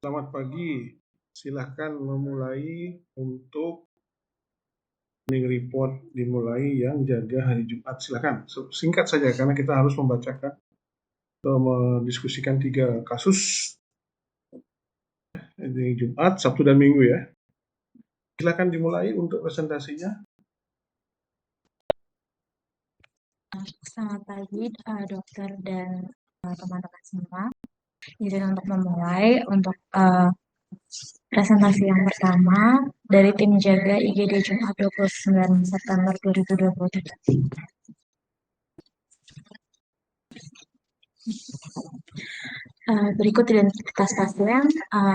Selamat pagi. Silahkan memulai untuk morning report dimulai yang jaga hari Jumat. Silahkan singkat saja karena kita harus membacakan atau mendiskusikan 3 kasus di Jumat, Sabtu dan Minggu ya. Silahkan dimulai untuk presentasinya. Selamat pagi dokter dan teman-teman semua. Izin untuk memulai untuk presentasi yang pertama dari tim jaga IGD Jumat 29 September 2023. Berikut identitas pasien,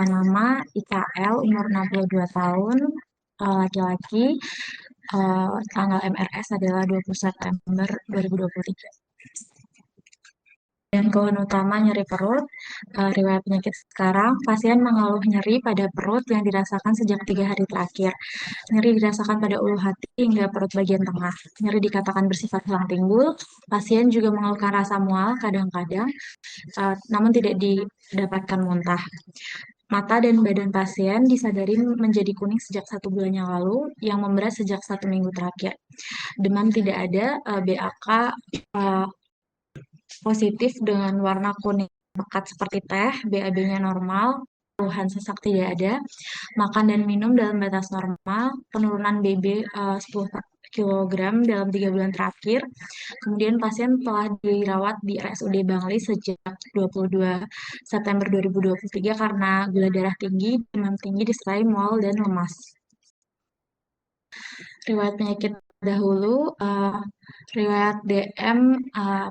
nama IKL, umur 62 tahun, laki-laki, tanggal MRS adalah 20 September 2023. Dan keluhan utama nyeri perut, riwayat penyakit sekarang, pasien mengeluh nyeri pada perut yang dirasakan sejak 3 hari terakhir. Nyeri dirasakan pada ulu hati hingga perut bagian tengah. Nyeri dikatakan bersifat hilang timbul. Pasien juga mengeluhkan rasa mual kadang-kadang, namun tidak didapatkan muntah. Mata dan badan pasien disadari menjadi kuning sejak 1 bulan yang lalu, yang memberat sejak 1 minggu terakhir. Demam tidak ada, BAK positif dengan warna kuning pekat seperti teh, BAB-nya normal, keluhan sesak tidak ada, makan dan minum dalam batas normal, penurunan BB 10 kg dalam 3 bulan terakhir. Kemudian pasien telah dirawat di RSUD Bangli sejak 22 September 2023 karena gula darah tinggi, demam tinggi disertai mual dan lemas. Riwayat penyakit dahulu, riwayat DM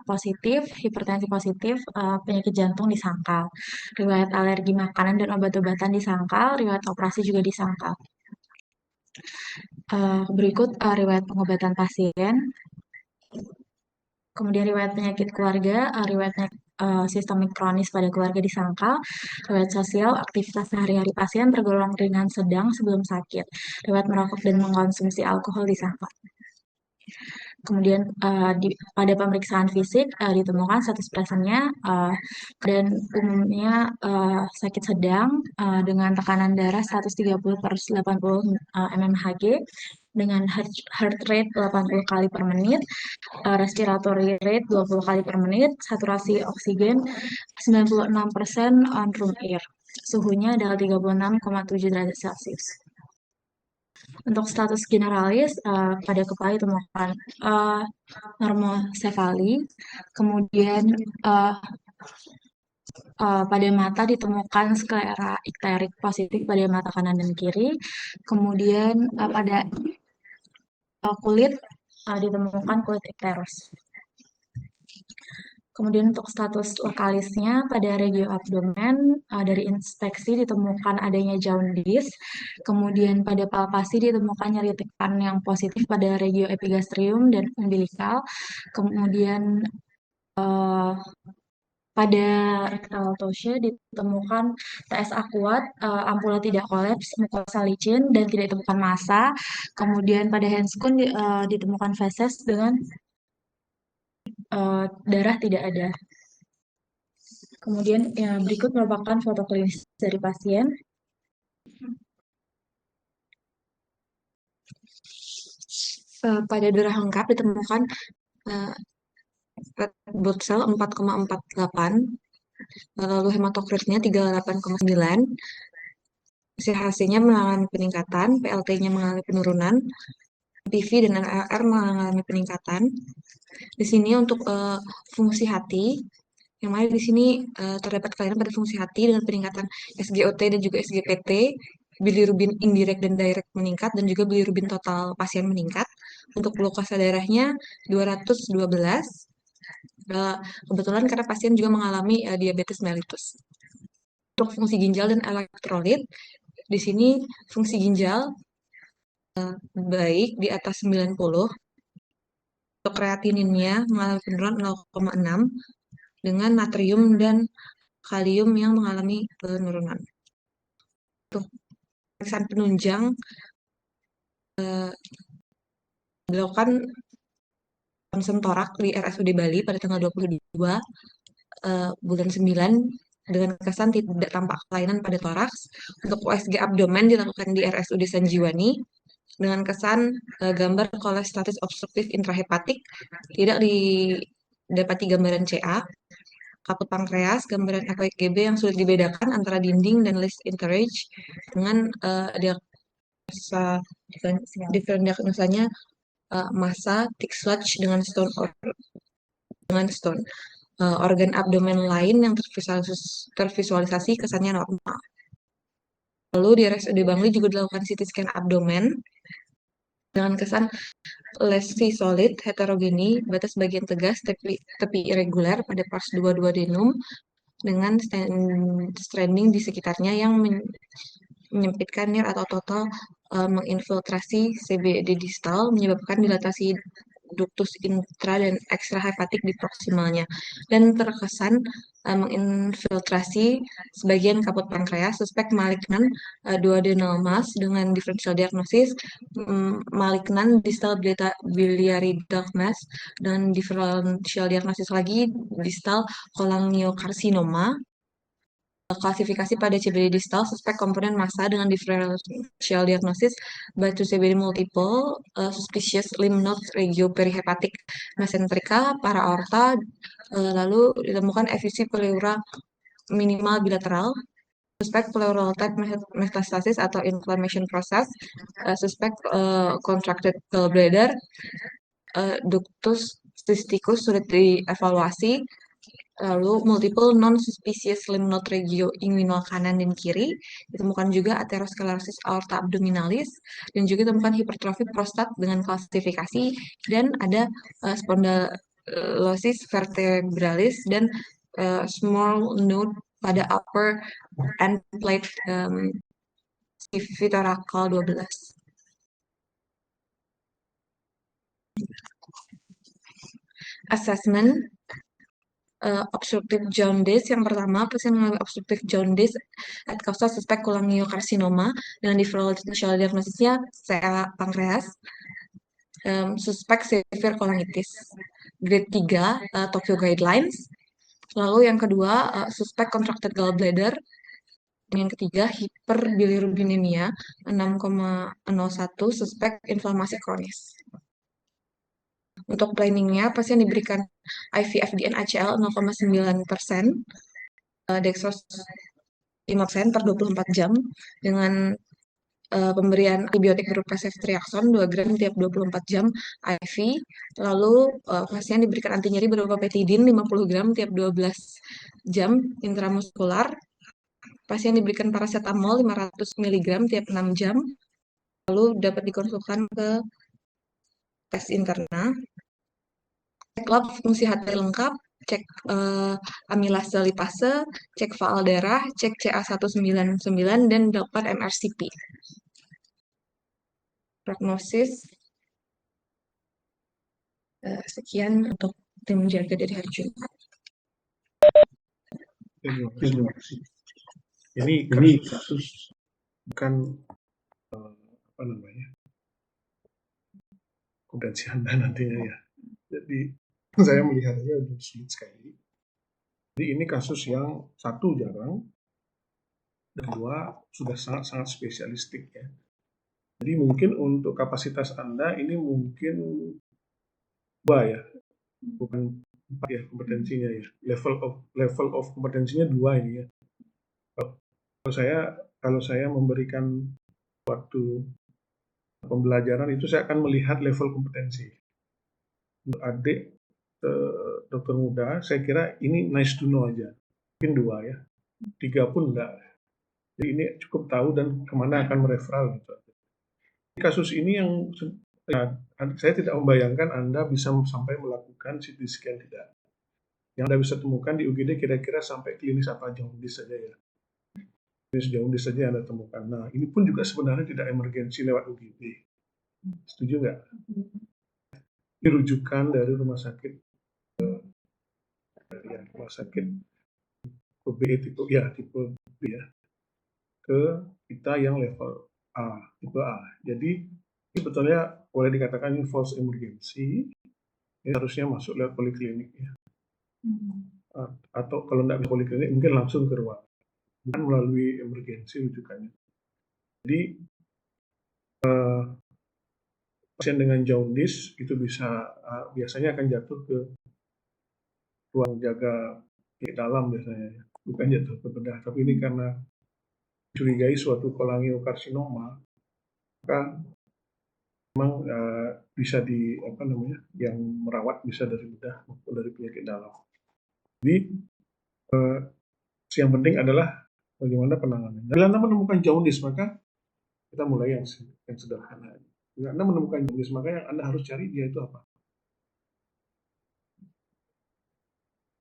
positif, hipertensi positif, penyakit jantung disangkal. Riwayat alergi makanan dan obat-obatan disangkal, riwayat operasi juga disangkal. Berikut riwayat pengobatan pasien. Kemudian riwayat penyakit keluarga, riwayat sistemik kronis pada keluarga disangkal, riwayat sosial, aktivitas sehari-hari pasien tergolong ringan sedang sebelum sakit, riwayat merokok dan mengkonsumsi alkohol disangkal. Kemudian pada pemeriksaan fisik ditemukan status pasiennya dan umumnya sakit sedang dengan tekanan darah 130/80 mmHg dengan heart rate 80 kali per menit, respiratory rate 20 kali per menit, saturasi oksigen 96% on room air. Suhunya adalah 36,7 derajat Celcius. Untuk status generalis, pada kepala ditemukan normosefali, kemudian pada mata ditemukan sklera ikterik positif pada mata kanan dan kiri, kemudian pada kulit ditemukan kulit ikteros. Kemudian untuk status lokalisnya pada regio abdomen dari inspeksi ditemukan adanya jaundice. Kemudian pada palpasi ditemukan nyeri tekan yang positif pada regio epigastrium dan umbilikal. Kemudian pada rectal autopsy ditemukan TSA kuat, ampula tidak kolaps, mukosa licin dan tidak ditemukan massa. Kemudian pada handscon ditemukan feses dengan darah tidak ada. Kemudian berikut merupakan foto klinis dari pasien. Pada darah lengkap ditemukan red blood cell 4,48, lalu hematokritnya 38,9, CHC-nya mengalami peningkatan, PLT-nya mengalami penurunan, PV dan NLR mengalami peningkatan. Di sini untuk fungsi hati, yang mana di sini terdapat kelainan pada fungsi hati dengan peningkatan SGOT dan juga SGPT, bilirubin indirect dan direct meningkat, dan juga bilirubin total pasien meningkat. Untuk glukosa darahnya 212. Kebetulan karena pasien juga mengalami diabetes mellitus. Untuk fungsi ginjal dan elektrolit, di sini fungsi ginjal baik di atas 90. Untuk kreatininnya mengalami penurunan 0,6 dengan natrium dan kalium yang mengalami penurunan. Untuk pemeriksaan penunjang dilakukan ronsen torak di RSUD Bali pada tanggal 22 bulan 9 dengan kesan tidak tampak kelainan pada toraks. Untuk USG abdomen dilakukan di RSUD Sanjiwani dengan kesan gambar kolestatis obstruktif intrahepatik, tidak didapati gambaran CA. Kaput pankreas, gambaran FIGB yang sulit dibedakan antara dinding dan least encourage dengan diagnosanya massa thick sludge dengan stone organ abdomen lain yang tervisualisasi kesannya normal. Lalu di RSUD Bangli juga dilakukan CT scan abdomen dengan kesan lesi solid, heterogeni, batas bagian tegas, tepi irregular pada pars 2 duodenum dengan stranding di sekitarnya yang menyempitkan near atau total menginfiltrasi CBD distal, menyebabkan dilatasi ductus intra dan extrahepatik di proksimalnya, dan terkesan menginfiltrasi sebagian kaput pankreas. Suspek malignan duodenal mass dengan differential diagnosis malignan distal biliary duct mass, dan differential diagnosis lagi distal cholangiocarcinoma. Klasifikasi pada CBD distal, suspek komponen massa dengan differential diagnosis batu CBD multiple, suspicious lymph node regio perihepatic mesenterica, para aorta, lalu ditemukan effusi pleura minimal bilateral, suspek pleural type metastasis atau inflammation process, suspek contracted gallbladder, ductus cysticus sulit dievaluasi, lalu multiple non-suspicious lymph node regio inguinal kanan dan kiri, ditemukan juga atherosclerosis aorta abdominalis, dan juga ditemukan hipertrofi prostat dengan klasifikasi, dan ada spondylosis vertebralis dan small node pada upper end plate civitorakal 12. Assessment obstructive jaundice. Yang pertama, pasien mengalami obstructive jaundice at causa suspek cholangiocarcinoma dengan differential diagnosisnya CA pankreas, suspek severe cholangitis grade 3 Tokyo Guidelines. Lalu yang kedua, suspek contracted gallbladder. Yang ketiga, hiperbilirubinemia 6,01, suspek inflamasi kronis. Untuk planningnya, pasien diberikan IV FDN ACL 0,9%, dextrose 5% per 24 jam, dengan pemberian antibiotik berupa ceftriaxone 2 gram tiap 24 jam IV. Lalu pasien diberikan anti nyeri berupa petidin 50 gram tiap 12 jam intramuskular. Pasien diberikan paracetamol 500 mg tiap 6 jam. Lalu dapat dikonsulkan ke tes interna. Cek lab fungsi hati lengkap, cek amilase lipase, cek faal darah, cek CA199, dan dilakukan MRCP. Prognosis. Sekian untuk tim jaga dari hari Jumat. Terima kasih. Ini kasus bukan apa namanya kompetensi Anda nantinya ya. Jadi saya melihatnya udah sulit sekali. Jadi ini kasus yang satu jarang, dan dua sudah sangat-sangat spesialistik ya. Jadi mungkin untuk kapasitas Anda ini mungkin dua ya, bukan 4 ya kompetensinya ya. Level of kompetensinya 2 ini ya. Kalau saya memberikan waktu pembelajaran itu saya akan melihat level kompetensi. Untuk adik dokter muda, saya kira ini nice to know aja. Mungkin 2 ya, 3 pun enggak. Jadi ini cukup tahu dan kemana akan mereferal gitu. Kasus ini yang ya, saya tidak membayangkan Anda bisa sampai melakukan CT scan tidak. Yang Anda bisa temukan di UGD kira-kira sampai klinis apa jaundice saja ya. Klinis jaundice saja Anda temukan. Nah, ini pun juga sebenarnya tidak emergensi lewat UGD. Setuju nggak? Ini rujukan dari rumah sakit tipe B, tipe B ya, ke kita yang level A, tipe A. Jadi ini sebetulnya boleh dikatakan ini false emergency. Ini harusnya masuk lewat poliklinik ya. atau kalau tidak bisa poliklinik mungkin langsung ke ruangan, bukan melalui emergensi rujukannya. Jadi pasien dengan jaundice itu bisa biasanya akan jatuh ke ruang jaga di dalam biasanya, ya. Bukan jatuh ke bedah. Tapi ini karena curigai suatu kolangiokarsinoma, maka memang bisa yang merawat bisa dari bedah maupun dari penyakit dalam. Jadi yang penting adalah bagaimana penanganannya. Bila Anda menemukan jaundice, maka kita mulai yang sederhana. Bila Anda menemukan jaundice, maka yang Anda harus cari dia itu apa?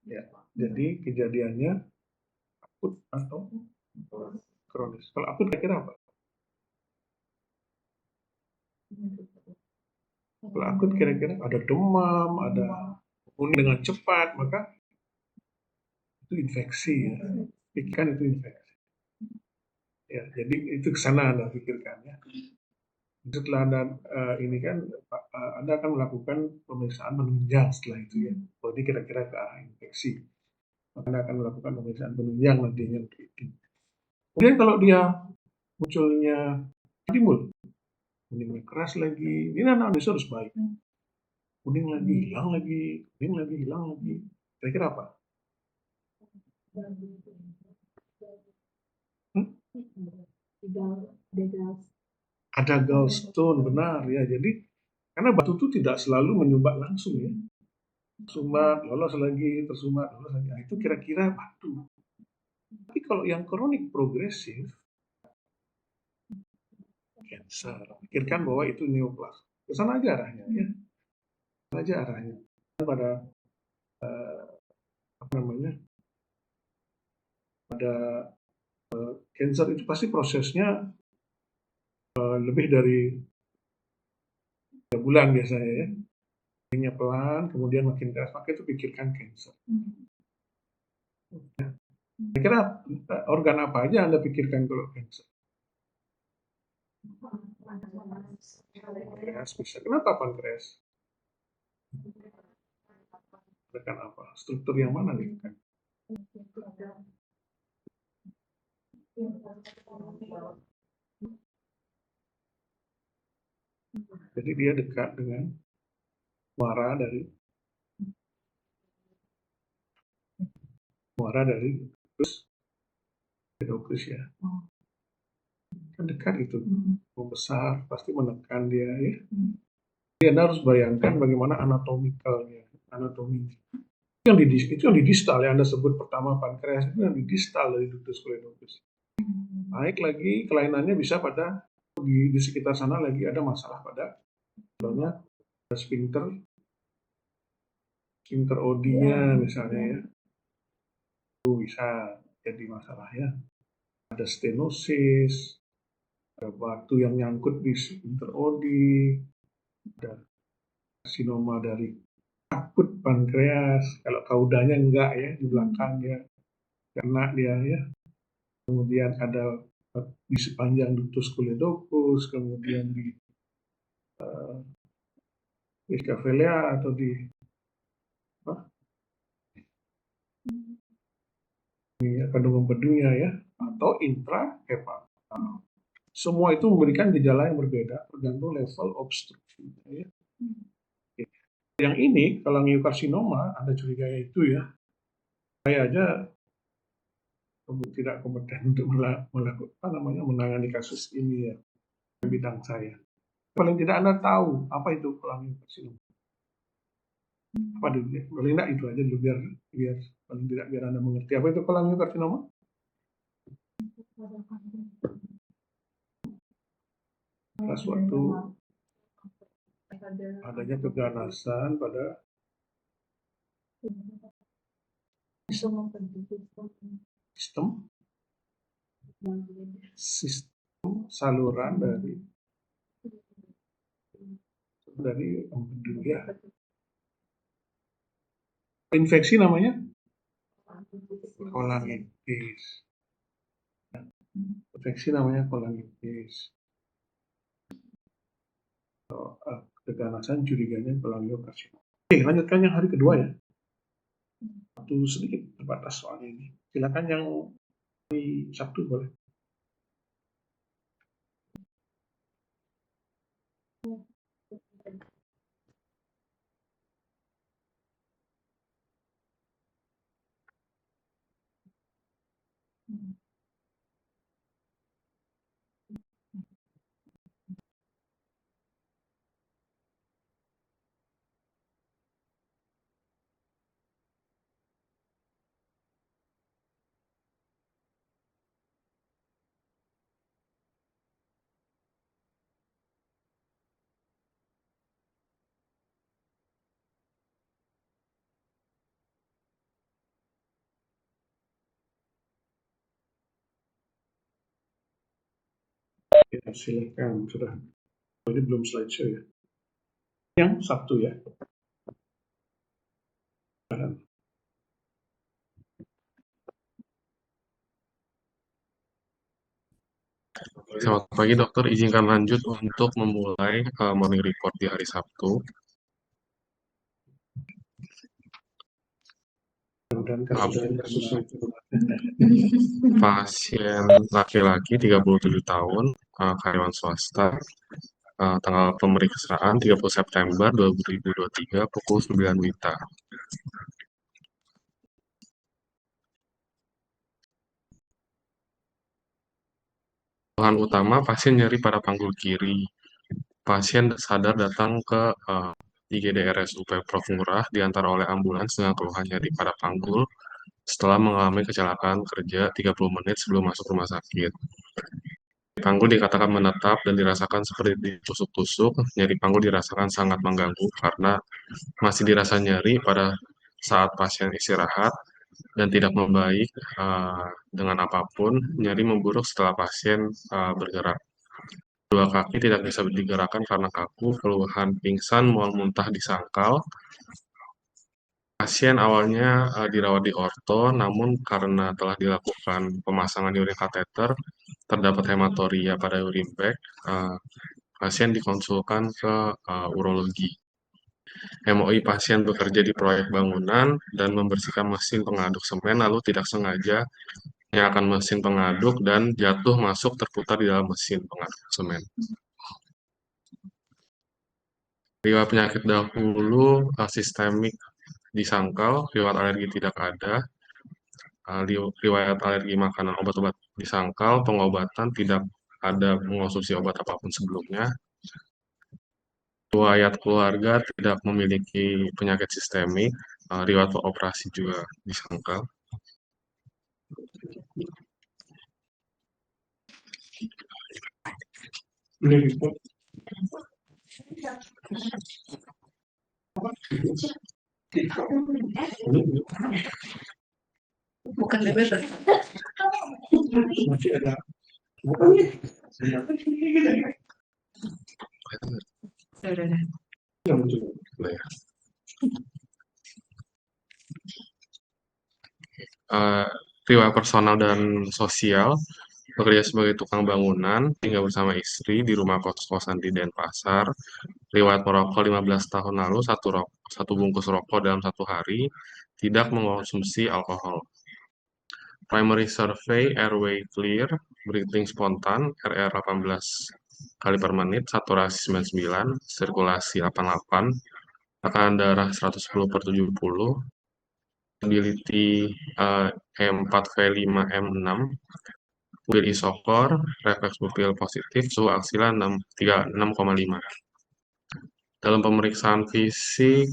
Ya, jadi kejadiannya akut atau kronis. Kalau akut kira-kira apa? Kalau akut kira-kira ada demam, ada kuning dengan cepat, maka itu infeksi ya. Pikirkan itu infeksi. Ya, jadi itu ke sana Anda pikirkan ya. Setelah Anda ini kan Anda akan melakukan pemeriksaan penunjang setelah itu ya. Oh, ini kira-kira ke arah infeksi. Maka Anda akan melakukan pemeriksaan penunjang nantinya. Kemudian kalau dia munculnya timbul, kuningnya keras lagi, ini anamnesa harus baik. Kuning lagi, hilang lagi, kuning lagi, hilang lagi. Kira-kira apa? Ada gallstone, benar ya. Jadi karena batu itu tidak selalu menyumbat langsung ya. Tersumbat, lolos lagi, tersumbat, lolos lagi. Nah, itu kira-kira batu. Tapi kalau yang kronik progresif, cancer, pikirkan bahwa itu neoplasma. Kesana aja arahnya ya. Kesana aja arahnya. Pada pada cancer itu pasti prosesnya lebih dari 3 bulan biasanya ya. Ini pelan, kemudian makin keras, maka itu pikirkan cancer. Ya. Kira-kira organ apa aja Anda pikirkan kalau cancer? Pankreas bisa. Kenapa pankreas? Tekan apa? Struktur yang mana nih? Jadi dia dekat dengan muara dari pedocus ya. Kan dekat itu. Membesar, pasti menekan dia ya. Jadi Anda harus bayangkan bagaimana anatomikalnya, anatominya. Itu yang di distal yang Anda sebut pertama pankreas itu yang di distal dari ductus coedochus. Naik lagi kelainannya bisa pada di sekitar sana lagi ada masalah pada contohnya sphincter OD-nya misalnya ya. Itu bisa jadi masalah ya. Ada stenosis, ada batu yang nyangkut di sphincter OD, ada karsinoma dari akut pankreas, kalau kaudanya enggak ya, di belakangnya kena dia ya. Kemudian ada di sepanjang ductus coedochus, kemudian di esophageal atau di kandungan empedunya ya, atau intrahepatal. Semua itu memberikan gejala yang berbeda tergantung level obstruksi. Ya. Yang ini kolangiokarsinoma, Anda curiga itu ya, saya aja tidak kompeten untuk menangani kasus ini ya, bidang saya. Paling tidak Anda tahu apa itu kolangiokarsinoma. Apa dulu ya? Paling tidak itu aja dulu biar paling tidak biar Anda mengerti apa itu kolangiokarsinoma. Suatu adanya keganasan pada sistem saluran dari empedu ya. Infeksi namanya kolangitis. Infeksi namanya kolangitis. Keganasan curiganya kolangiokarsinoma. Oke, lanjutkan yang hari kedua ya. Waktu sedikit terbatas soal ini. Silakan yang di Sabtu boleh. Ya, silakan. Sudah. Ini belum slideshow ya. Yang Sabtu ya. Selamat pagi dokter, izinkan lanjut untuk memulai morning report di hari Sabtu. Dan kasusnya itu. Pasien laki-laki 37 tahun, karyawan swasta, tanggal pemeriksaan 30 September 2023 pukul 9 WITA. Keluhan utama, pasien nyeri pada panggul kiri. Pasien sadar datang ke IGD RSUP Prof. Ngurah diantar oleh ambulans dengan keluhan nyeri pada panggul setelah mengalami kecelakaan kerja 30 menit sebelum masuk rumah sakit. Panggul dikatakan menetap dan dirasakan seperti ditusuk-tusuk. Nyeri panggul dirasakan sangat mengganggu karena masih dirasa nyeri pada saat pasien istirahat dan tidak membaik dengan apapun. Nyeri memburuk setelah pasien bergerak. Dua kaki tidak bisa digerakkan karena kaku, keluhan pingsan, mual muntah di sangkal. Pasien awalnya dirawat di orto, namun karena telah dilakukan pemasangan urin kateter, terdapat hematoria pada urin bag, pasien dikonsulkan ke urologi. MOI pasien bekerja di proyek bangunan dan membersihkan mesin pengaduk semen, lalu tidak sengaja menyalakan mesin pengaduk dan jatuh masuk terputar di dalam mesin pengaduk semen. Riwayat penyakit dahulu sistemik di sangkal, riwayat alergi tidak ada, riwayat alergi makanan, obat-obat di sangkal, pengobatan tidak ada mengonsumsi obat apapun sebelumnya. Riwayat keluarga tidak memiliki penyakit sistemik, riwayat operasi juga di sangkal. Bukan diabetes. Masih ada. Udah. Yang muncul. Riwayat personal dan sosial, bekerja sebagai tukang bangunan, tinggal bersama istri di rumah kos-kosan di Denpasar, riwayat merokok 15 tahun lalu, satu bungkus rokok dalam satu hari, tidak mengonsumsi alkohol. Primary survey, airway clear, breathing spontan, RR 18 kali per menit, saturasi 99, sirkulasi 88, tekanan darah 110/70, stability E4V5 M6, pupil isokor, refleks pupil positif, suhu aksila 36,5. Dalam pemeriksaan fisik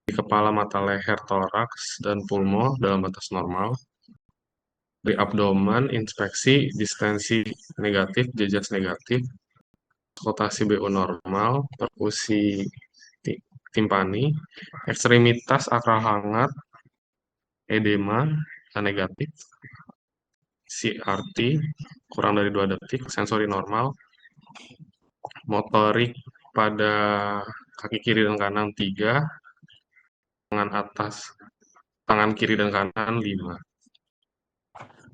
di kepala, mata, leher, toraks, dan pulmo dalam batas normal. Di abdomen, inspeksi, distensi negatif, jejas negatif, auskultasi BU normal, perkusi timpani, ekstremitas akral hangat, edema negatif, CRT kurang dari 2 detik, sensori normal, motorik pada kaki kiri dan kanan 3, tangan kiri dan kanan 5.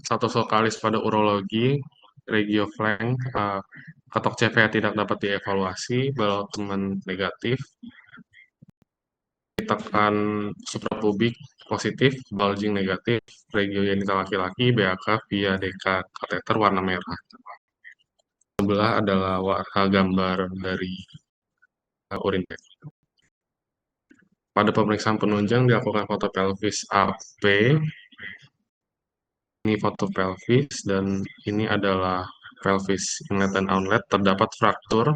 Status lokalis pada urologi, regioflank, katok CVA tidak dapat dievaluasi, teman negatif. Ditekan suprapubik positif, bulging negatif, regiogenital laki-laki, BAK via DK kateter warna merah. Sebelah adalah gambar dari urin. Pada pemeriksaan penunjang dilakukan foto pelvis AP. Ini foto pelvis dan ini adalah pelvis inlet dan outlet. Terdapat fraktur,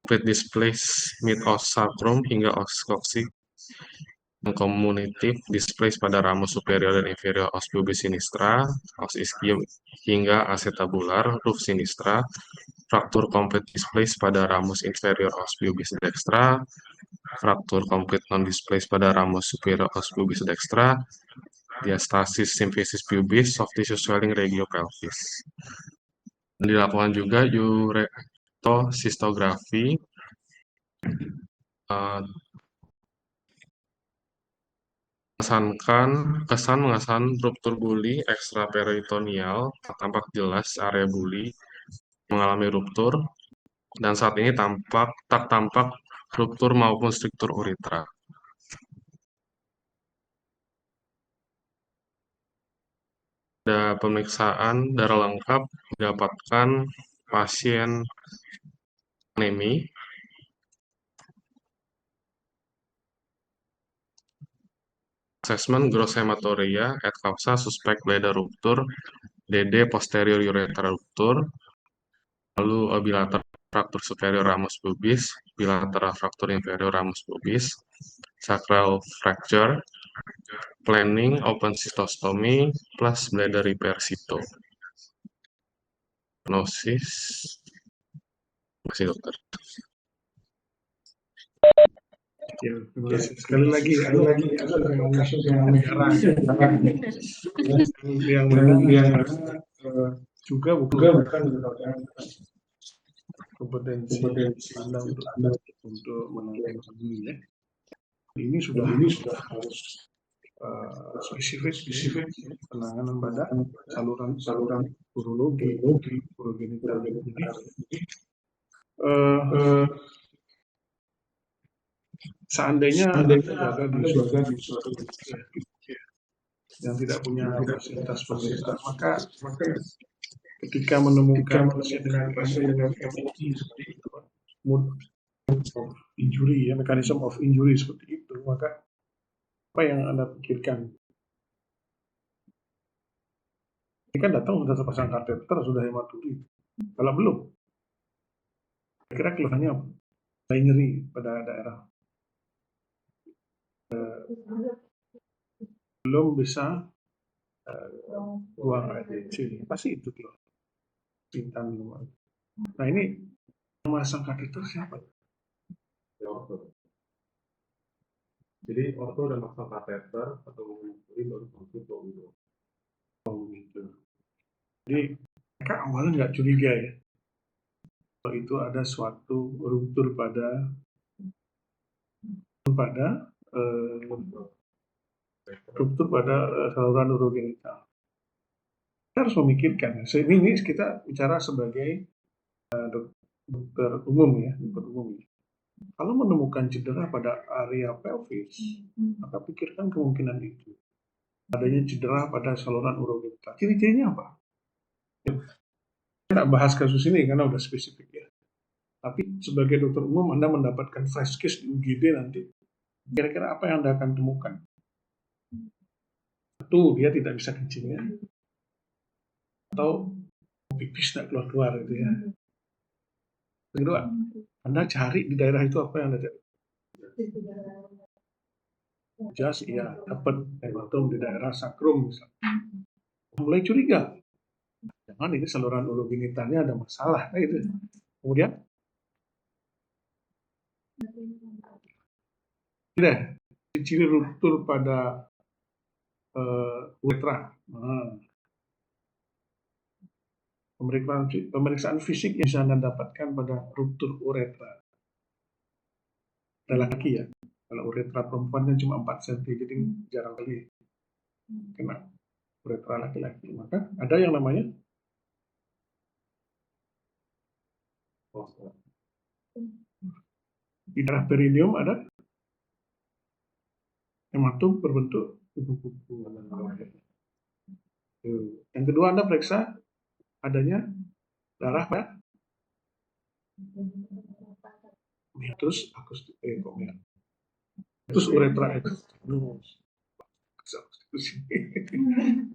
complete displace mid os sacrum hingga os coccyx, komunitif displace pada ramus superior dan inferior os pubis sinistra, os ischium hingga acetabular roof sinistra, fraktur complete displace pada ramus inferior os pubis dextra, fraktur complete non-displace pada ramus superior os pubis dextra, diastasis symphysis pubis, soft tissue swelling regio pelvis. Dilakukan juga uretosistografi, kesan mengesan ruptur buli ekstraperitoneal, tampak jelas area buli mengalami ruptur, dan saat ini tak tampak ruptur maupun struktur uretra. Ada pemeriksaan darah lengkap, didapatkan pasien anemi, assessment gross hematuria at causa suspect bladder rupture, DD posterior urethra rupture, lalu bilateral fraktur superior ramus pubis, bilateral fraktur inferior ramus pubis, sacral fracture, planning open cystostomy plus bladder repair cyto. Prognosis, masih dokter. Ya, terima kasih. Sekali lagi, yang mana juga bukan kompetensi Anda untuk menangani ini ya. Ini sudah harus spesifik penanganan pada saluran urologi, urogenital. Jadi seandainya Anda berada di suatu yang tidak punya fasilitas pemeriksaan, maka ketika menemukan pasien dengan MOI seperti itu, mode of injury, ya, mechanism of injury seperti itu, maka apa yang Anda pikirkan? Ini kan datang sudah terpasang kateter, sudah hematuri. Kalau belum, kira-kira keluhannya apa? Saya nyeri pada daerah, belum bisa buang air kecil, pasti itu keluar. Pintan. Nah, ini yang memasang kateter siapa? Jadi orto dan masang kateter atau menyusui baru masuk ke udo. Gitu. Jadi mereka awalnya nggak curiga ya, kalau itu ada suatu ruptur pada saluran urogenital. Kita harus memikirkan. Ini kita bicara sebagai dokter umum ya, Kalau menemukan cedera pada area pelvis, maka pikirkan kemungkinan itu. Adanya cedera pada saluran urogenital. Ciri-cirinya apa? Saya nggak bahas kasus ini karena udah spesifik ya. Tapi sebagai dokter umum, Anda mendapatkan flash case di UGD nanti. Kira-kira apa yang Anda akan temukan? Satu, dia tidak bisa kencingnya. Atau pipis tidak keluar-keluar gitu ya. Kedua, Anda cari di daerah itu apa yang Anda cari? Jas, iya, dapat hematom di daerah sakrum misalnya. Mulai curiga. Jangan ini saluran urogenitalnya ada masalah gitu. Kemudian ciri ruptur pada uretra. Pemeriksaan fisik yang bisa Anda dapatkan pada ruptur uretra. Ada laki ya. Kalau uretra perempuan kan cuma 4 cm, jadi jarang kali kena uretra laki-laki. Maka ada yang namanya di daerah perineum ada hematom berbentuk kubu-kubu. Yang kedua, Anda periksa adanya darah pada meatus meatus uretra externus.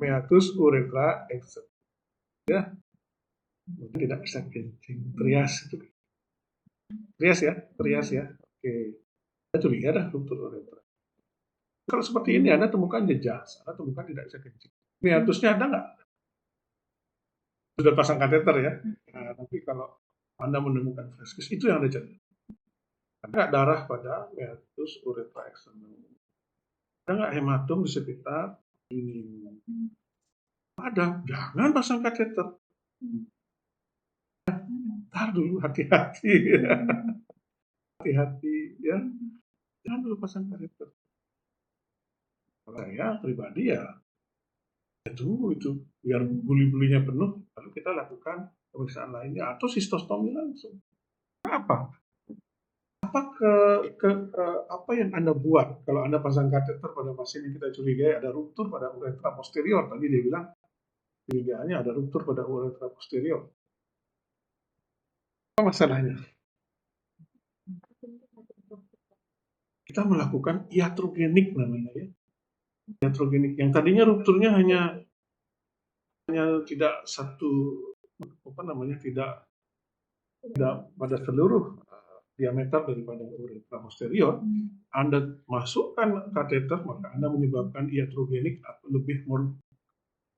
Meatus uretra externus. Ya, tidak bisa kencing. Trias itu. Trias ya. Oke. Kita curiga dah ruptur uretra. Kalau seperti ini Anda temukan jejak, Anda temukan tidak bisa kencing. Meatusnya ada nggak? Sudah pasang kateter ya. Nah, tapi kalau Anda menemukan fleskis, itu yang Anda cari. Ada nggak darah pada meatus uretra externus? Ada nggak hematom di sekitar ini? Ada. Jangan pasang kateter. Ntar dulu, hati-hati. Hati-hati ya. Jangan dulu pasang kateter. Kalau saya pribadi ya tunggu itu biar buli-bulinya penuh, lalu kita lakukan pemeriksaan lainnya atau sistostomi langsung. Apa apa yang Anda buat kalau Anda pasang kateter pada pasien yang kita curigai ada ruptur pada uretra posterior? Tadi dia bilang curigaannya ada ruptur pada uretra posterior. Apa masalahnya? Kita melakukan iatrogenik namanya ya. Iatrogenik yang tadinya rupturnya hanya tidak tidak pada seluruh diameter daripada uretra posterior. Anda masukkan kateter maka Anda menyebabkan iatrogenik atau lebih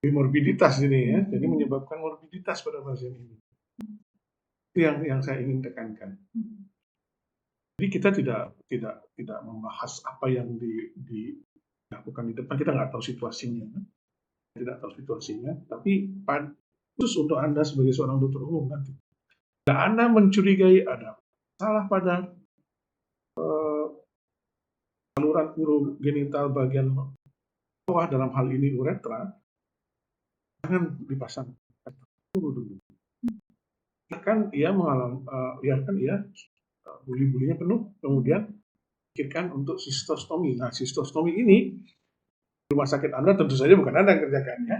morbiditas ini ya. Jadi menyebabkan morbiditas pada pasien ini. Itu yang saya ingin tekankan. Jadi kita tidak membahas apa yang dilakukan di depan, kita nggak tahu situasinya. Tidak tahu situasinya, tapi khusus untuk Anda sebagai seorang dokter umum nanti, jika Anda mencurigai ada salah pada saluran urogenital bagian bawah dalam hal ini uretra, jangan dipasang. Tunggu dulu. Biarkan ia buli-bulinya penuh, kemudian pikirkan untuk sistostomi. Nah, sistostomi ini rumah sakit Anda tentu saja bukan Anda yang kerjakannya.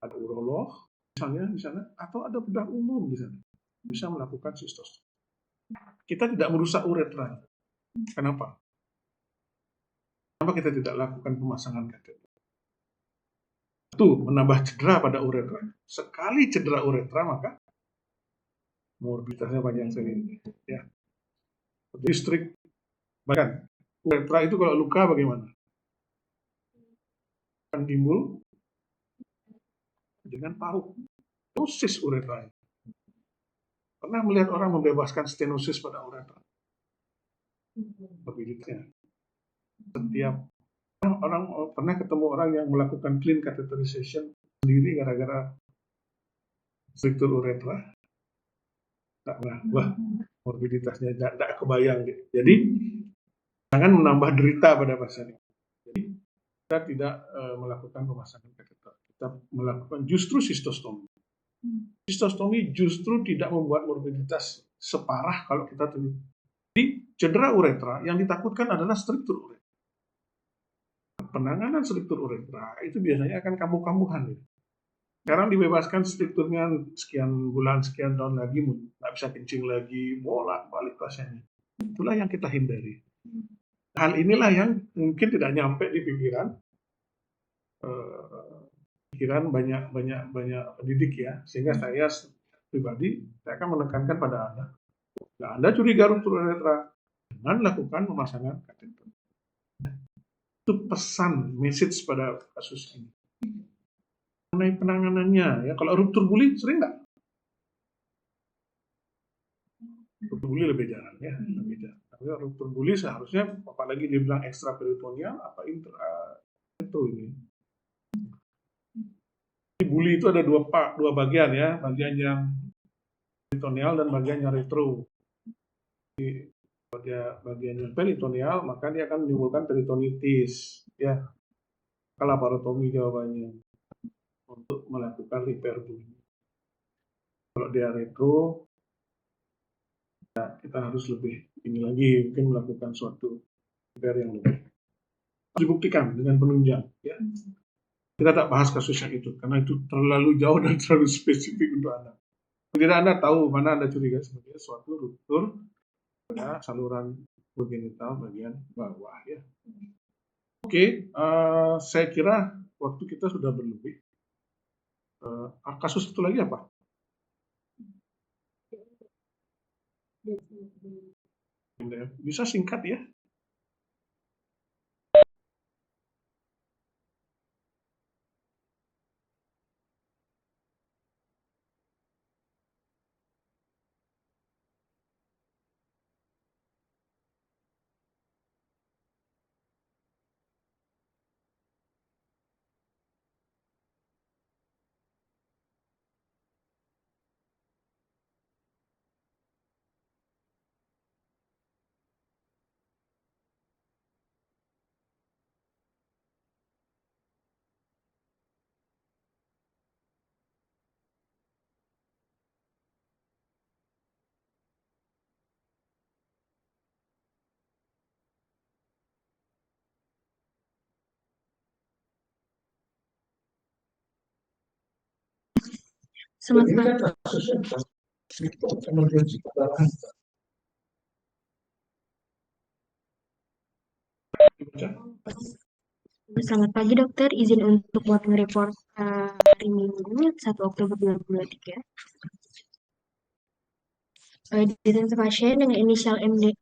Ada urolog misalnya di sana atau ada bedah umum di sana bisa melakukan sistostomi. Kita tidak merusak uretra. Kenapa? Kenapa kita tidak lakukan pemasangan kateter? Satu, menambah cedera pada uretra. Sekali cedera uretra maka morbiditasnya panjang sekali. Ya. Distrik bahkan uretra itu kalau luka bagaimana? Akan timbul dengan paru. Stenosis uretra. Pernah melihat orang membebaskan stenosis pada uretra? Morbiditasnya. Setiap orang pernah ketemu orang yang melakukan clean catheterization sendiri gara-gara struktur uretra? Wah, morbiditasnya tidak kebayang. Jadi jangan menambah derita pada pasien. Jadi kita tidak melakukan pemasangan kateter. Kita melakukan justru sistostomi. Sistostomi justru tidak membuat morbiditas separah kalau kita terjadi. Jadi cedera uretra yang ditakutkan adalah struktur uretra. Penanganan struktur uretra itu biasanya akan kambuh-kambuhan. Sekarang dibebaskan strukturnya sekian bulan, sekian tahun lagi, nggak bisa kencing lagi, bolak-balik pasiennya. Itulah yang kita hindari. Hal inilah yang mungkin tidak nyampe di pikiran banyak pendidik ya, sehingga saya pribadi saya akan menekankan pada Anda. Nah, Anda curiga ruptur uretra, jangan lakukan pemasangan kateter. Itu pesan, message pada kasus ini. Mengenai penanganannya, ya kalau ruptur buli sering nggak? Ruptur buli lebih jarang ya, lebih jarang. Tapi ruptur buli seharusnya, apalagi dibilang ekstraperitoneal, apa itu ini. Di buli itu ada dua bagian ya, bagian yang peritoneal dan bagian yang retro. Di bagian yang peritoneal, maka dia akan menimbulkan peritonitis, ya. Laparotomi jawabannya untuk melakukan repair buli. Kalau dia retro, ya kita harus lebih ini lagi, mungkin melakukan suatu repair yang lebih dibuktikan dengan penunjang. Ya. Kita tak bahas kasus yang itu karena itu terlalu jauh dan terlalu spesifik untuk Anda. Tidak Anda tahu mana Anda curiga sebenarnya suatu ruptur pada saluran kongenital bagian bawah. Ya. Oke, saya kira waktu kita sudah berlebih. Kasus itu lagi apa? Bisa singkat ya? Selamat pagi dokter, izin untuk voting report hari Minggu 1 Oktober 2023. Identitas pasien dengan inisial MD.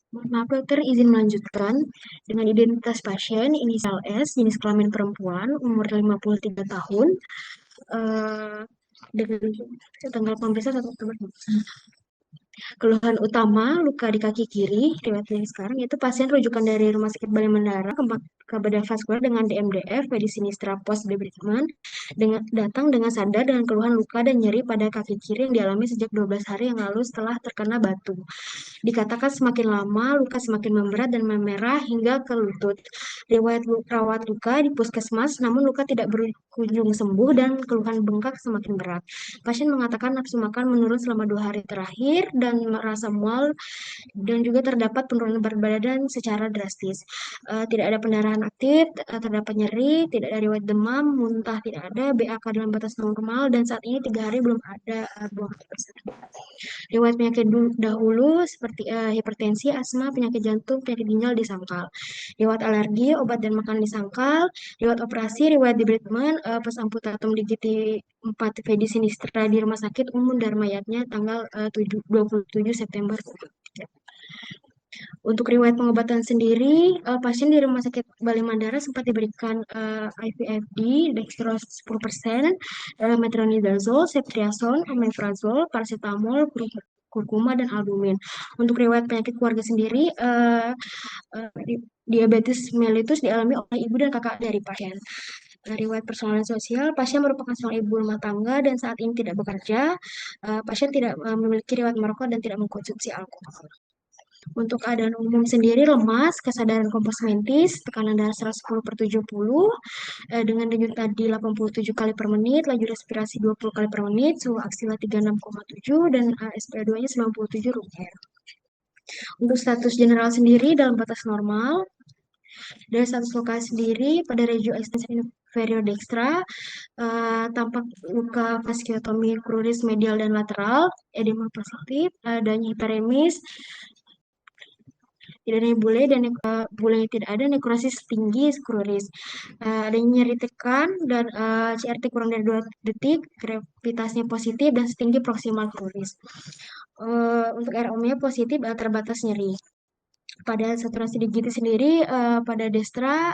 Maaf dokter, izin melanjutkan dengan identitas pasien inisial S, jenis kelamin perempuan, umur 53 tahun, dengan tanggal pemeriksaan 1 Oktober. Keluhan utama luka di kaki kiri, riwayat yang sekarang yaitu pasien rujukan dari Rumah Sakit Bali Mandara ke bedah vaskular dengan DMDF, Pedi Sinistra Pos Debritman, datang dengan sadar dengan keluhan luka dan nyeri pada kaki kiri yang dialami sejak 12 hari yang lalu setelah terkena batu. Dikatakan semakin lama, luka semakin memberat dan memerah hingga ke lutut. Riwayat rawat luka di puskesmas, namun luka tidak berkunjung sembuh dan keluhan bengkak semakin berat. Pasien mengatakan nafsu makan menurun selama 2 hari terakhir dan merasa mual dan juga terdapat penurunan berat badan secara drastis. Tidak ada pendarahan aktif, terdapat nyeri, tidak ada riwayat demam, muntah tidak ada, BAK dalam batas normal dan saat ini 3 hari belum ada buang air besar. Riwayat penyakit dahulu seperti hipertensi, asma, penyakit jantung, penyakit ginjal disangkal. Riwayat alergi, obat dan makan disangkal. Riwayat operasi, riwayat debridement, pos amputatum digiti 4 Vedi Sinistra di Rumah Sakit Umum Dharmayatnya tanggal 27 September. Untuk riwayat pengobatan sendiri, pasien di Rumah Sakit Bali Mandara sempat diberikan IVFD, dextrose 10%, metronidazole, ceftriaxone, omeprazole, paracetamol, kurkuma, dan albumin. Untuk riwayat penyakit keluarga sendiri, diabetes mellitus dialami oleh ibu dan kakak dari pasien. Riwayat persoalan sosial, pasien merupakan seorang ibu rumah tangga dan saat ini tidak bekerja. Pasien tidak memiliki riwayat merokok dan tidak mengkonsumsi alkohol. Untuk keadaan umum sendiri lemas, kesadaran kompos mentis, tekanan darah 110/70, dengan denyut nadi 87 kali per menit, laju respirasi 20 kali per menit, suhu aksila 36,7 dan SpO2-nya 97 Rupiah. Untuk status general sendiri dalam batas normal. Dari status lokasi sendiri pada regio extension inferior dextra, tampak luka faskiotomi kruris medial dan lateral, edema positif, adanya hiperemis, tidak ada bule dan bulenya tidak ada, nekrosis tinggi kruris, adanya nyeri tekan dan CRT kurang dari 2 detik, gravitasnya positif dan setinggi proksimal kruris. Untuk ROM-nya positif terbatas nyeri. Pada saturasi digiti sendiri pada destra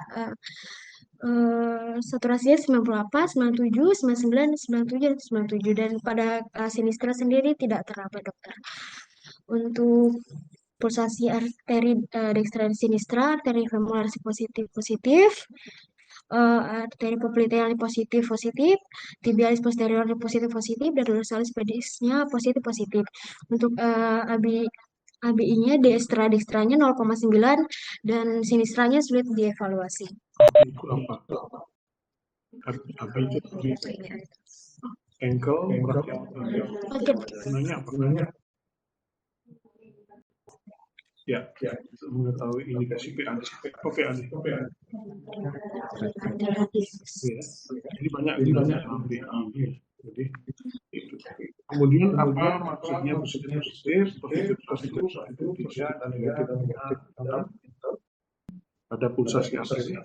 saturasinya 98, 97, 99, 97, dan 97. Dan pada sinistra sendiri tidak terdapat, dokter. Untuk pulsasi arteri dekstra dan sinistra, arteri femoral positif, arteri popliteal positif, tibialis posterior positif, dan dorsalis pedisnya positif. Untuk ABI-nya dextranya 0,9 dan sinistranya sulit dievaluasi. Itu apa? Abi itu ankle, gunanya apa? Ya, mengetahui indikasi PAD. PAD. Ya. Jadi banyak ABI. Jadi itu. Kemudian apa maksudnya positif itu tidak dan negatif pada pulsasi arteri.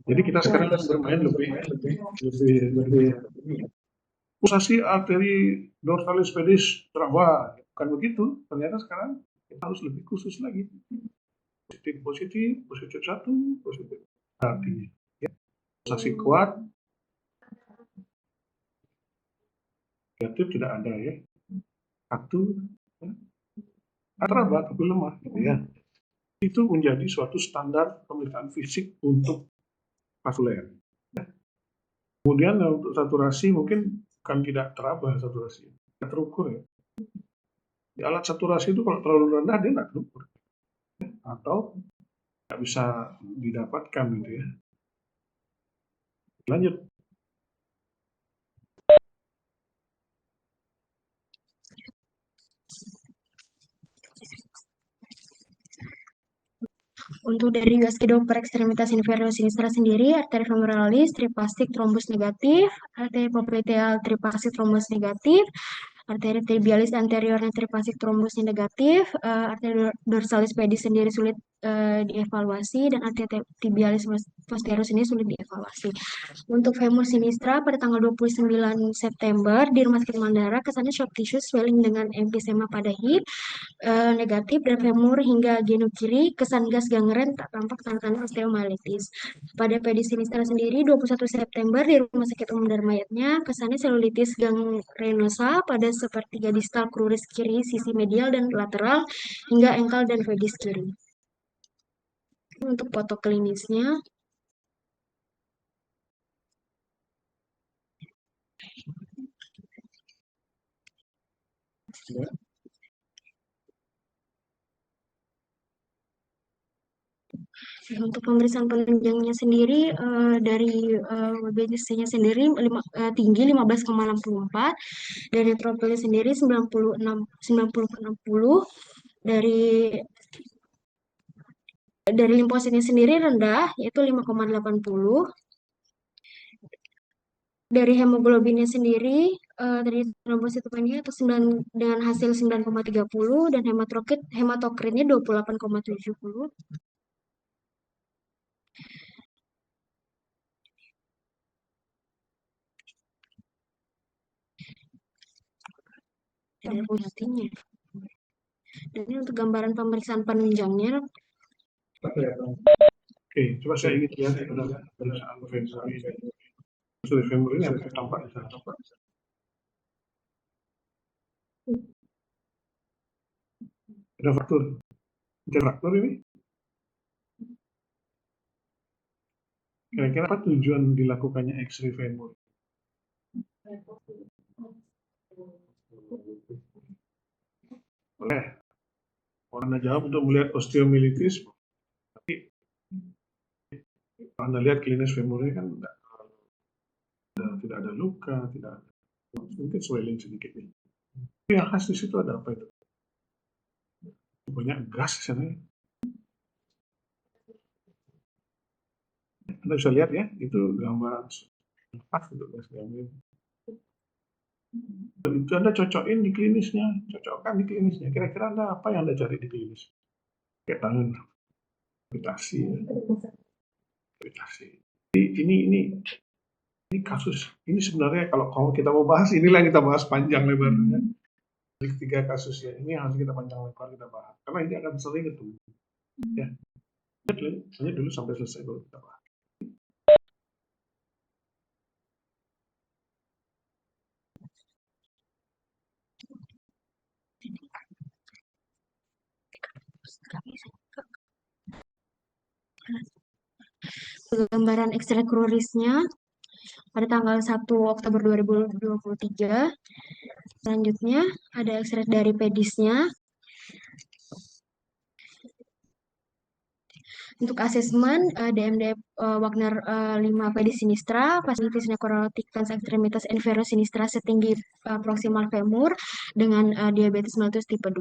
Jadi kita sekarang bermain lebih pulsasi arteri dorsalis pedis terang. Bukan begitu, ternyata sekarang kita harus lebih khusus lagi. Positif 1, positif artinya. Ya. Pulsasi kuat, negatif tidak ada ya. 1, ya. Antara tapi lemah, gitu ya. Itu menjadi suatu standar pemeriksaan fisik untuk vaskuler. Ya. Kemudian untuk saturasi mungkin kan tidak teraba saturasi, tidak terukur ya. Di alat saturasi itu kalau terlalu rendah dia tidak terukur atau tidak bisa didapatkan gitu ya. Lanjut. Untuk dari USG Doppler ekstremitas inferior sinistra sendiri, arteri femoralis triplastik trombus negatif, arteri popliteal triplastik trombus negatif, arteri tibialis anteriornya triplastik trombusnya negatif, arteri dorsalis pedis sendiri sulit dievaluasi, dan arteri tibialis posterior ini sulit dievaluasi. Untuk femur sinistra pada tanggal 29 September di Rumah Sakit Mandara, kesannya soft tissue swelling dengan emfisema pada hip, negatif, dan femur hingga genu kiri, kesan gas gangren, tak tampak tanda-tanda osteomyelitis. Pada pedis sinistra sendiri 21 September di Rumah Sakit Umum Dharmayatnya, kesannya selulitis gangrenosa pada sepertiga distal kruris kiri, sisi medial dan lateral, hingga engkel dan pedis kiri. Untuk foto klinisnya, untuk pemeriksaan penunjangnya sendiri dari WBC-nya sendiri tinggi 15,64, dari profilnya sendiri 90/60, dari limfositnya sendiri rendah yaitu 5,80. Dari hemoglobinnya sendiri terjadi trombositopenia atau dengan hasil 9,30 dan hematokritnya 28,70. Ada buktinya. Dan ini untuk gambaran pemeriksaan penunjangnya. Oke, coba saya ingin lihat pemeriksaan femur ini apa tampak di sana. Ada fraktur. Ada fraktur ini. Kira-kira apa tujuan dilakukannya X-ray femur? Boleh. Anda jawab untuk melihat osteomyelitis, tapi Anda lihat klinis femurnya kan tidak ada luka, tidak ada, mungkin swelling sedikit ini. Tapi yang khas di situ ada apa itu? Banyak gas di sana. Anda bisa lihat ya, itu gambaran pas untuk gas gambar. Itu Anda cocokin di klinisnya, cocokkan di klinisnya. Kira-kira Anda apa yang Anda cari di klinis? Kayak tangan, gravitasi, ya. Gravitasi. Ini kasus. Ini sebenarnya kalau kita mau bahas, inilah yang kita bahas panjang lebarnya. Dari 3 kasus ya, ini harus kita panjang lebar kita bahas. Karena ini akan sering ketemu. Ya. Lihat dulu sampai selesai baru kita bahas. Gambaran X-ray krurisnya pada tanggal 1 Oktober 2023. Selanjutnya ada X-ray dari pedisnya. Untuk asesmen DMD Wagner 5 pedis sinistra, fasilitas necrotic vens extremitas inferior sinistra setinggi proximal femur dengan diabetes mellitus tipe 2.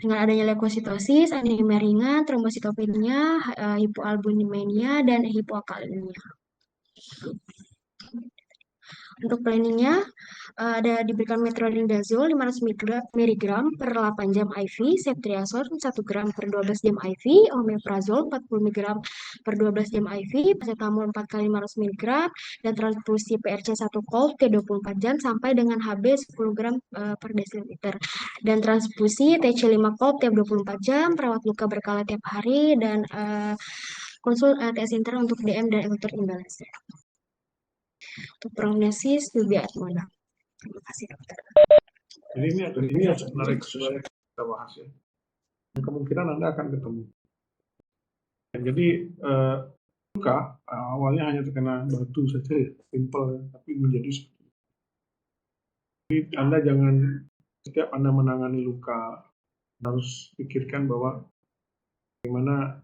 Dengan adanya leukositosis, anemia ringan, trombositopenia, hipoalbuminemia, dan hipokalemia. Untuk planningnya, ada diberikan metronidazole 500 mg per 8 jam IV, ceftriaxone 1 gram per 12 jam IV, omeprazole 40 mg per 12 jam IV, paracetamol 4 kali 500 mg, dan transfusi PRC 1 cold ke 24 jam sampai dengan HB 10 gram per desiliter. Dan transfusi TC5 cold tiap 24 jam, perawat luka berkala tiap hari, dan konsul TS intern untuk DM dan elektrolyt imbalance. Untuk prognosis Yubi Atmana. Terima kasih dokter. Jadi ini yang sebenarnya kita bahas ya. Dan kemungkinan Anda akan ketemu. Dan jadi luka awalnya hanya terkena batu saja ya, simple, tapi menjadi seperti itu. Jadi Anda jangan setiap Anda menangani luka harus pikirkan bahwa bagaimana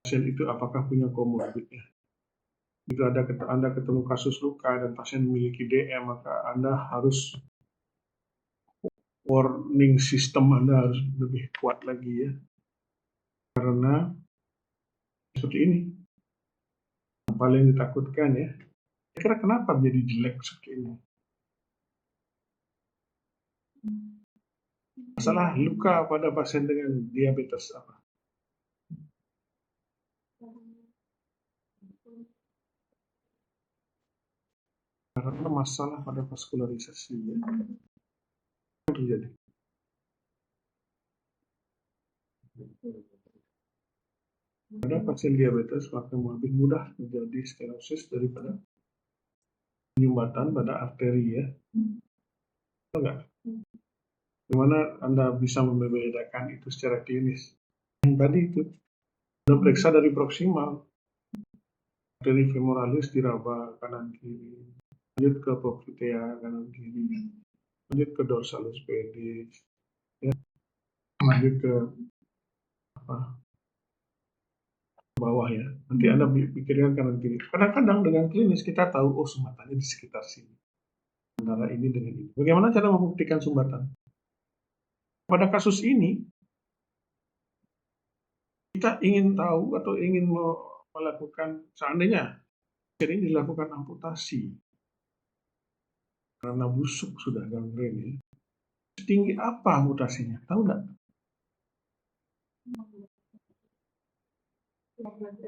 pasien itu apakah punya komorbid ya. Jika Anda ketemu kasus luka dan pasien memiliki DM, maka Anda harus warning system Anda harus lebih kuat lagi ya. Karena seperti ini yang paling ditakutkan ya. Kira-kira kenapa menjadi jelek seperti ini? Masalah luka pada pasien dengan diabetes apa? Karena masalah pada vaskularisasi ya. Yang terjadi. Pada pasien diabetes maka lebih mudah terjadi stenosis daripada penyumbatan pada arteri ya. Enggak? Bagaimana Anda bisa membedakan itu secara klinis? Yang tadi itu Anda periksa dari proksimal, arteri femoralis diraba kanan kiri, lanjut ke poplitea kanan kiri, lanjut ke dorsalis pedis, ya, lanjut ke bawah ya. Nanti Anda pikirkan kanan kiri. Kadang-kadang dengan klinis kita tahu sumbatannya di sekitar sini. Antara ini dengan ini. Bagaimana cara membuktikan sumbatan? Pada kasus ini kita ingin tahu atau ingin melakukan, seandainya ini dilakukan amputasi, karena busuk sudah gangren, setinggi apa mutasinya? Tahu nggak?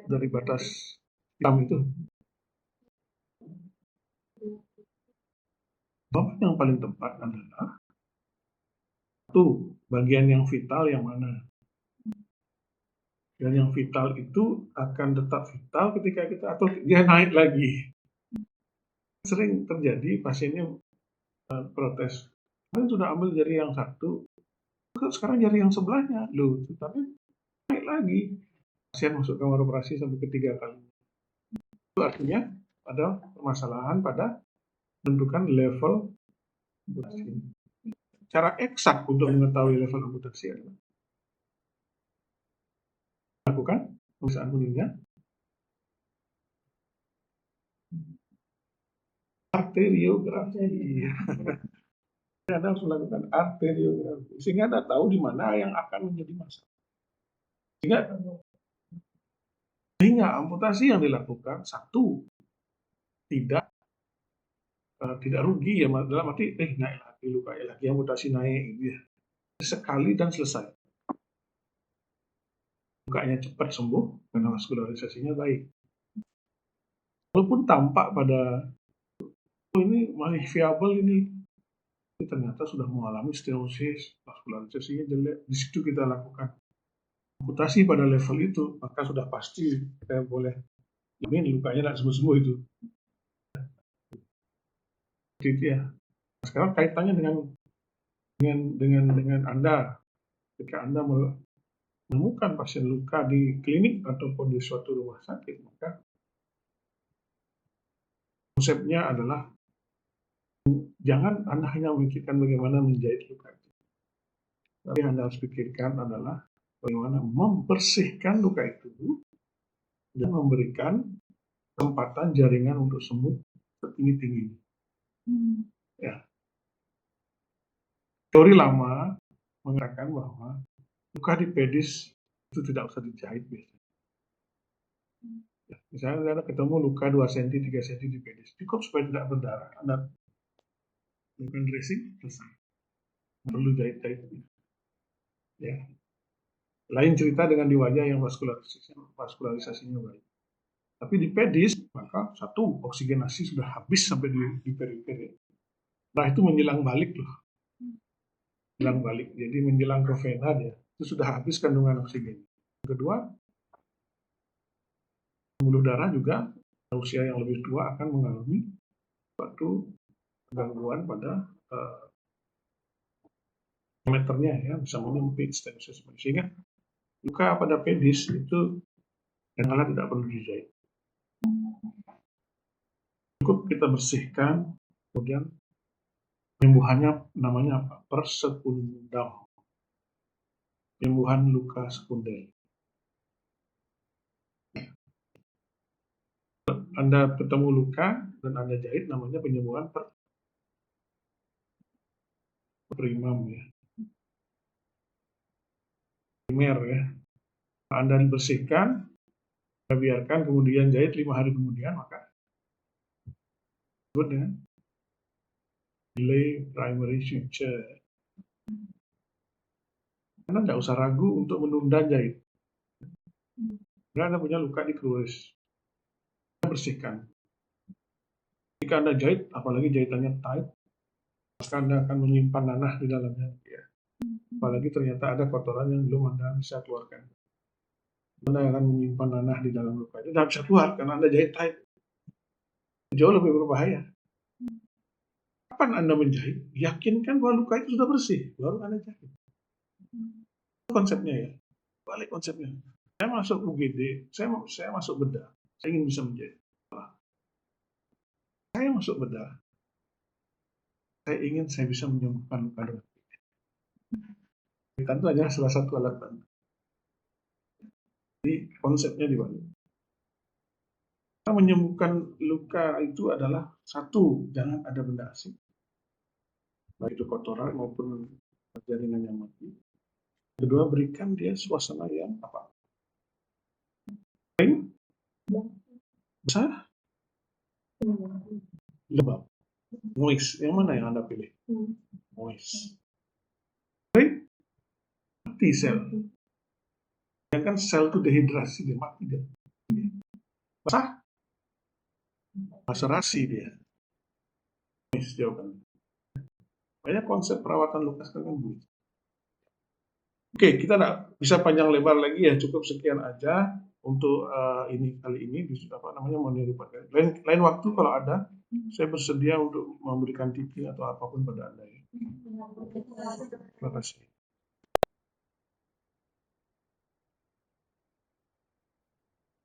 Dari batas hitam itu. Jawaban yang paling tepat adalah bagian yang vital yang mana? Dan yang vital itu akan tetap vital ketika kita atau dia naik lagi. Sering terjadi pasiennya protes. Kalian sudah ambil jari yang satu, sekarang jari yang sebelahnya, loh, tapi naik lagi. Pasien masuk kamar operasi sampai ketiga kali. Itu artinya ada permasalahan pada menentukan level amputasi. Cara eksak untuk mengetahui level amputasi adalah lakukan pemeriksaan kuningnya, arteriografi. Anda harus melakukan arteriografi sehingga Anda tahu di mana yang akan menjadi masalah. Sehingga amputasi yang dilakukan tidak rugi ya, dalam arti naik lagi luka lagi amputasi naik gitu ya. Sekali dan selesai. Lukanya cepat sembuh karena vaskularisasinya baik. Walaupun tampak pada ini masih viabel ini, ternyata sudah mengalami stenosis, vaskularisasinya jelek. Di situ kita lakukan amputasi pada level itu, maka sudah pasti kita boleh jamin lukanya tidak sembuh-sembuh itu. Gitu ya. Nah, sekarang kaitannya dengan Anda, ketika Anda menemukan pasien luka di klinik ataupun di suatu rumah sakit, maka konsepnya adalah jangan Anda hanya memikirkan bagaimana menjahit luka itu, tapi Anda harus pikirkan adalah bagaimana membersihkan luka itu dan memberikan kesempatan jaringan untuk sembuh setinggi-tingginya. Ya. Teori lama mengatakan bahwa luka di pedis itu tidak usah dijahit biasanya. Ya, misalnya Anda ketemu luka 2 cm, 3 cm di pedis, cukup supaya tidak berdarah. Anda lakukan dressing, selesai. Perlu jahit-jahit. Ya. Lain cerita dengan di wajah yang vaskularisasinya baik. Tapi di pedis, maka satu, oksigenasi sudah habis sampai di periferi. Nah, itu menjelang balik loh. Menjelang balik. Jadi menjelang ke vena dia, itu sudah habis kandungan oksigen. Yang kedua, pembuluh darah juga usia yang lebih tua akan mengalami suatu gangguan pada meternya ya, bisa menyempit stenosis. Sehingga luka pada pedis itu kadang-kadang tidak perlu dijahit. Cukup kita bersihkan, kemudian penyembuhannya namanya apa? Persekundam. Penyembuhan luka sekunder. Anda ketemu luka dan Anda jahit, namanya penyembuhan primam ya. Primer ya. Anda dibersihkan, Anda biarkan kemudian jahit 5 hari kemudian, maka disebut dengan delay primary suture. Anda tidak usah ragu untuk menunda jahit. Karena Anda punya luka di kruis. Anda bersihkan. Jika Anda jahit, apalagi jahitannya tight, maka Anda akan menyimpan nanah di dalamnya. Ya. Apalagi ternyata ada kotoran yang belum Anda bisa keluarkan. Anda akan menyimpan nanah di dalam luka. Itu tidak bisa keluar karena Anda jahit tight. Jauh lebih berbahaya. Kapan Anda menjahit? Yakinkan bahwa luka itu sudah bersih, baru Anda jahit. Itu konsepnya ya. Balik konsepnya. Saya masuk UGD, saya masuk bedah. Saya ingin bisa menjahit. Saya masuk bedah. Saya ingin saya bisa menyembuhkan luka dengan itu hanya salah satu alat bantu. Jadi konsepnya dibalik. Kita menyembuhkan luka itu adalah satu, jangan ada benda asing. Baik itu kotoran maupun jaringan yang mati. Kedua, berikan dia suasana yang apa? Besar, lembab. Moist. Yang mana yang Anda pilih? Moist. Mati sel. Ya kan sel itu dehidrasi, dia mati dia. Basah? Maserasi dia. Moist jawabannya. Banyak konsep perawatan luka kan begitu. Oke, kita nggak bisa panjang lebar lagi ya, cukup sekian aja untuk ini kali ini. Money report. Lain waktu kalau ada, saya bersedia untuk memberikan tips atau apapun pada Anda. Terima kasih.